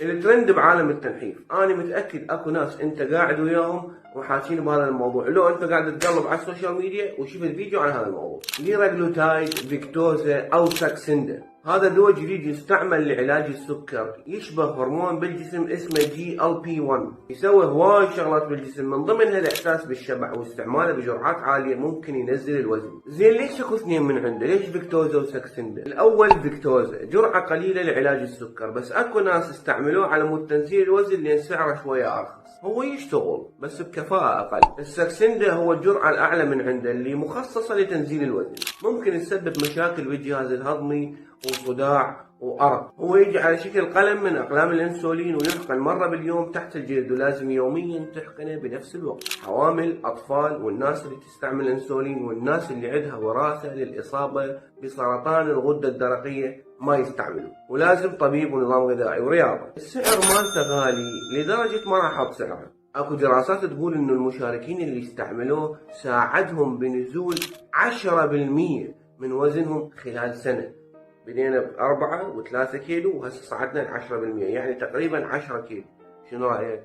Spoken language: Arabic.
الترند بعالم التنحيف، انا متاكد اكو ناس انت قاعد وياهم وحاكين بهذا الموضوع، لو انت قاعد تقلب على السوشيال ميديا وشفت فيديو عن هذا الموضوع. ليراغلوتايد، فيكتوزا او ساكسندا، هذا دواء جديد يستعمل لعلاج السكر، يشبه هرمون بالجسم اسمه GLP-1، يسوي هواي شغلات بالجسم، من ضمنها الاحساس بالشبع، واستعماله بجرعات عاليه ممكن ينزل الوزن. زين ليش اكو اثنين من عنده؟ ليش فيكتوزا وساكسندا؟ الاول فيكتوزا جرعه قليله لعلاج السكر، بس اكو ناس استعملوه على مود تنزيل الوزن لان سعره شويه ارخص، هو يشتغل بس بكفاءه اقل. الساكسندا هو الجرعه الاعلى من عنده اللي مخصصه لتنزيل الوزن، ممكن يسبب مشاكل بالجهاز الهضمي وصداع وأرق. هو يجي على شكل قلم من أقلام الأنسولين ويحقن مرة باليوم تحت الجلد، ولازم يوميا تحقنه بنفس الوقت. حوامل، أطفال، والناس اللي تستعمل أنسولين، والناس اللي عندها وراثة للإصابة بسرطان الغدة الدرقية ما يستعملوا، ولازم طبيب ونظام غذائي ورياضة. السعر مالته غالي لدرجة ما راح أحط سعره. اكو دراسات تقول انه المشاركين اللي استعملوه ساعدهم بنزول 10% من وزنهم خلال سنة. بدينا ب4 و3 كيلو وهسه صعدنا ل10%، يعني تقريبا 10 كيلو. شنو رايك؟